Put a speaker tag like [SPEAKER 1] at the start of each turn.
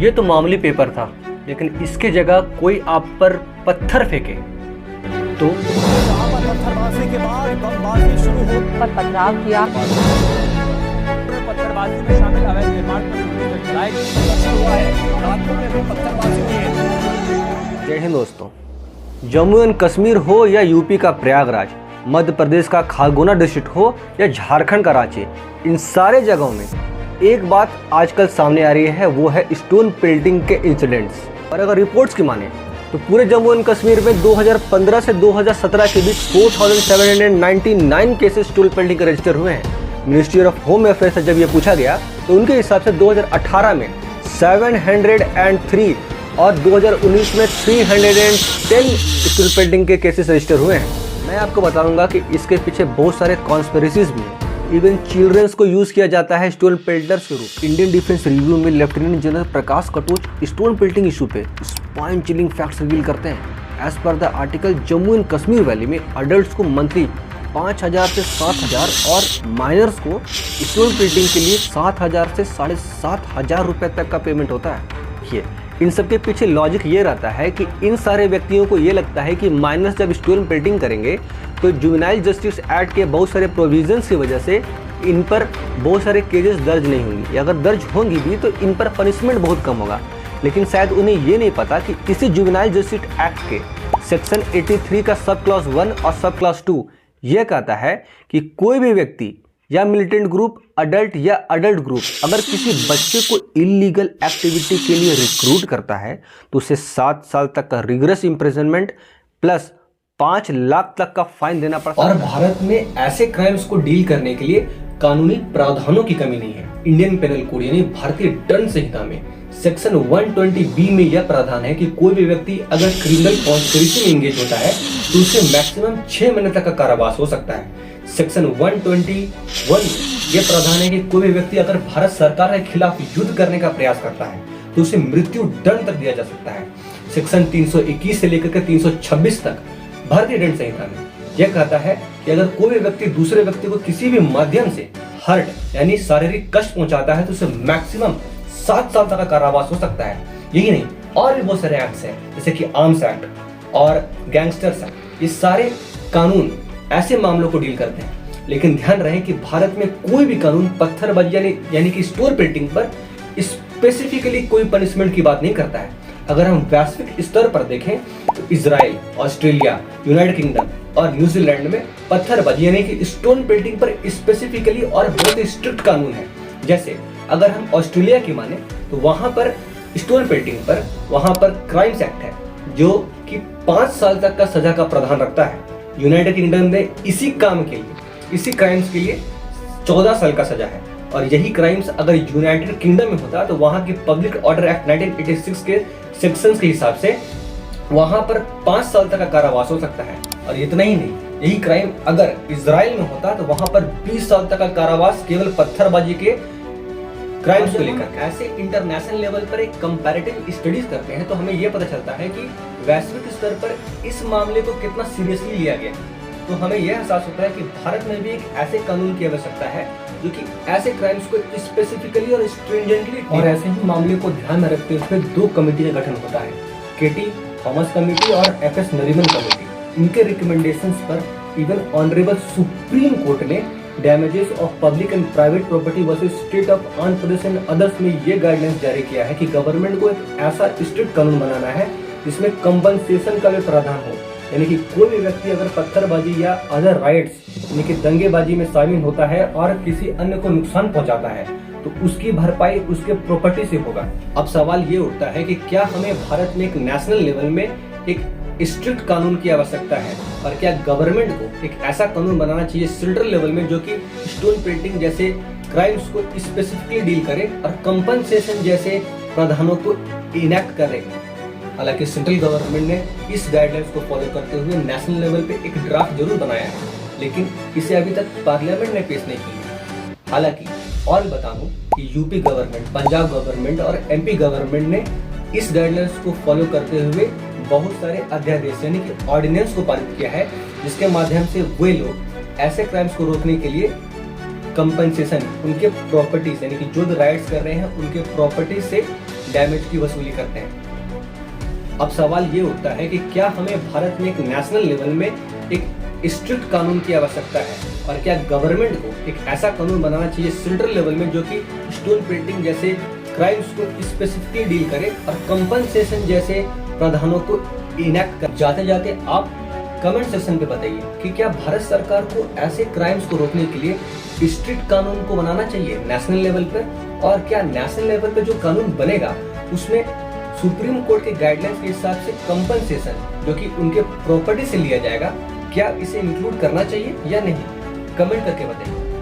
[SPEAKER 1] ये तो मामूली पेपर था, लेकिन इसके जगह कोई आप पर पत्थर फेंके तो
[SPEAKER 2] पत्थरबाजी के बाद बमबाजी शुरू हो
[SPEAKER 3] पर पथराव किया।
[SPEAKER 2] पत्थरबाजी में शामिल अवैध निर्माण पर जुलाई हुआ है। रातों में भी पत्थरबाजी हुई है।
[SPEAKER 1] जय हिंद दोस्तों। जम्मू एंड कश्मीर हो या यूपी का प्रयागराज, मध्य प्रदेश का खारगोना डिस्ट्रिक्ट हो या झारखंड का रांची, इन सारे जगहों में एक बात आजकल सामने आ रही है, वो है स्टोन पेल्टिंग के इंसिडेंट्स। और अगर रिपोर्ट्स की माने तो पूरे जम्मू एंड कश्मीर में 2015 से 2017 के बीच 4799 केसेस स्टोन पेल्टिंग के रजिस्टर हुए हैं। मिनिस्ट्री ऑफ होम अफेयर्स से जब ये पूछा गया तो उनके हिसाब से 2018 में 703 और 2019 में 310 स्टोन पेल्टिंग के केसेस रजिस्टर हुए हैं। मैं आपको बताऊंगा कि इसके पीछे बहुत सारे कॉन्स्पिरेसीज भी हैं। इवन चिल्ड्रंस को यूज किया जाता है स्टोन पेल्टर्स के रूप। इंडियन डिफेंस रिव्यू में lieutenant general Prakash Katoch stone pelting issue पे स्पाइन चिलिंग फैक्ट्स रिवील करते हैं। As per the article, Jammu and Kashmir valley में अडल्ट्स को मंथली 5,000 से 7,000 और माइनर्स को स्टोन पेल्टिंग के लिए 7,000 से 7,500 रुपए तक का पेमेंट होता है। इन सब के पीछे लॉजिक ये रहता है कि इन सारे व्यक्तियों को ये लगता है कि माइनर्स जब स्टोन पेल्टिंग करेंगे तो जुवेनाइल जस्टिस एक्ट के बहुत सारे प्रोविजंस की वजह से इन पर बहुत सारे केसेस दर्ज नहीं होंगी, या अगर दर्ज होंगी भी तो इन पर पनिशमेंट बहुत कम होगा। लेकिन शायद उन्हें ये नहीं पता कि इसी जुवेनाइल जस्टिस एक्ट के सेक्शन 83 का सब क्लॉज 1 और सब क्लॉज 2 यह कहता है कि कोई भी व्यक्ति या मिलिटेंट ग्रुप, अडल्ट या अडल्ट ग्रुप अगर किसी बच्चे को इलीगल एक्टिविटी के लिए रिक्रूट करता है तो उसे 7 साल तक का रिगरस इम्प्रिजनमेंट प्लस 5 लाख तक का फाइन देना पड़ता है। और भारत में ऐसे क्राइम्स को डील करने के लिए कानूनी प्रावधानों की कमी नहीं है। इंडियन पेनल कोड यानी भारतीय दंड संहिता में सेक्शन 120B में यह प्रावधान है कि कोई भी व्यक्ति अगर क्रिमिनल कॉन्स्पिरेसी में एंगेज होता है तो उसे मैक्सिमम 6 महीने तक का कारावास हो सकता है। सेक्शन 121 ये प्रावधान है कि कोई भी व्यक्ति अगर भारत सरकार के खिलाफ युद्ध करने का प्रयास करता है तो उसे मृत्यु दंड तक दिया जा सकता है। सेक्शन 321 से लेकर के 326 तक भारतीय दंड संहिता में यह कहता है कि अगर कोई भी व्यक्ति दूसरे व्यक्ति को किसी भी माध्यम से हर्ट यानी शारीरिक कष्ट पहुंचाता है तो उसे मैक्सिमम 7 साल तक का कारावास हो सकता है। यही नहीं, और भी बहुत सारे एक्ट्स हैं जैसे कि आर्म्स एक्ट और गैंगस्टर्स एक्ट। ये सारे कानून ऐसे मामलों को डील करते हैं। लेकिन ध्यान रहे कि भारत में कोई भी कानून पत्थरबाजी यानी कि स्टोन पेल्टिंग पर स्पेसिफिकली कोई पनिशमेंट की बात नहीं करता है। अगर हम वैश्विक स्तर पर देखें तो इजराइल, ऑस्ट्रेलिया, यूनाइटेड किंगडम और न्यूजीलैंड में पत्थरबाजी यानी कि स्टोन पेल्टिंग पर स्पेसिफिकली और बहुत ही स्ट्रिक्ट कानून है। जैसे अगर हम ऑस्ट्रेलिया की माने तो वहां पर स्टोन पेल्टिंग पर वहां पर क्राइम्स एक्ट है जो कि 5 साल तक का सजा का प्रावधान रखता है। यूनाइटेड किंगडम में इसी काम के लिए, इसी क्राइम्स के लिए 14 साल का सजा है। और यही क्राइम्स अगर यूनाइटेड किंगडम में होता तो वहां के पब्लिक ऑर्डर एक्ट 1986 के सेक्शंस के हिसाब से वहां पर 5 साल तक का कारावास हो सकता है। और इतना ही नहीं, यही क्राइम अगर इजराइल में होता तो वहां पर 20 साल तक का कारावास केवल पत्थरबाजी के क्राइम्स को लेकर। ऐसे इंटरनेशनल लेवल पर एक कंपैरेटिव स्टडीज करते हैं तो हमें यह पता चलता है कि वैश्विक स्तर पर इस मामले को कितना सीरियसली लिया गया। तो हमें यह एहसास होता है कि भारत में भी एक ऐसे कानून की आवश्यकता है जो कि ऐसे क्राइम्स को स्पेसिफिकली और स्ट्रिंजेंटली और ऐसे ही मामले को ध्यान में रखते हुए 2 कमेटी का गठन होता है, केटी थॉमस कमेटी और FS नरीमन कमेटी। इनके रिकमेंडेशंस पर इवन ऑनरेबल सुप्रीम कोर्ट ने damages of public and private property versus state of Andhra Pradesh and others में ये गाइडलाइंस जारी किया है कि गवर्नमेंट को एक ऐसा स्ट्रिक्ट कानून बनाना है जिसमें कंपनसेशन का भी प्रावधान हो। यानी कि कोई भी व्यक्ति अगर पत्थरबाजी या अदर राइट्स यानी कि दंगेबाजी में शामिल होता है और किसी अन्य को नुकसान पहुंचाता है तो उसकी भरपाई उसके प्रॉपर्टी से होगा। अब सवाल ये उठता है कि क्या हमें भारत में एक नेशनल लेवल में एक स्ट्रिक्ट कानून की आवश्यकता है, और क्या गवर्नमेंट को एक ऐसा कानून बनाना चाहिए सेंट्रल लेवल में जो कि स्टोन पेल्टिंग जैसे क्राइम्स को स्पेसिफिकली डील करे और कंपनसेशन जैसे प्रावधानों को इनैक्ट करे। हालांकि सेंट्रल गवर्नमेंट ने इस गाइडलाइंस को फॉलो करते हुए नेशनल लेवल पे एक ड्राफ्ट जरूर बनाया है, लेकिन इसे अभी तक पार्लियामेंट ने पेश नहीं किया। हालांकि और बता दूं कि यूपी गवर्नमेंट, पंजाब गवर्नमेंट और MP गवर्नमेंट ने इस गाइडलाइंस को फॉलो करते हुए बहुत सारे अध्यादेश यानी कि ऑर्डिनेंस को पारित किया है, जिसके माध्यम से वे लोग ऐसे क्राइम्स को रोकने के लिए कंपनसेशन उनके प्रॉपर्टीज यानी कि जो राइट्स कर रहे हैं उनके प्रॉपर्टी से डैमेज की वसूली करते हैं। अब सवाल ये उठता है कि क्या हमें भारत में एक नेशनल लेवल में एक स्ट्रिक्ट कानून की आवश्यकता है, और क्या गवर्नमेंट को एक ऐसा कानून बनाना चाहिए सेंट्रल लेवल में जो कि स्टोन पेंटिंग जैसे क्राइम्स को स्पेसिफिकली डील करे और कंपनसेशन जैसे प्रावधानों को इनेक्ट कर। जाते जाते आप कमेंट सेक्शन पे बताइए कि क्या भारत सरकार को ऐसे क्राइम्स को रोकने के लिए स्ट्रिक्ट कानून को बनाना चाहिए नेशनल लेवल पर, और क्या नेशनल लेवल पे जो कानून बनेगा उसमें सुप्रीम कोर्ट के गाइडलाइंस के हिसाब से कंपनसेशन जो कि उनके प्रॉपर्टी से लिया जाएगा, क्या इसे इंक्लूड करना चाहिए या नहीं? कमेंट करके बताइए।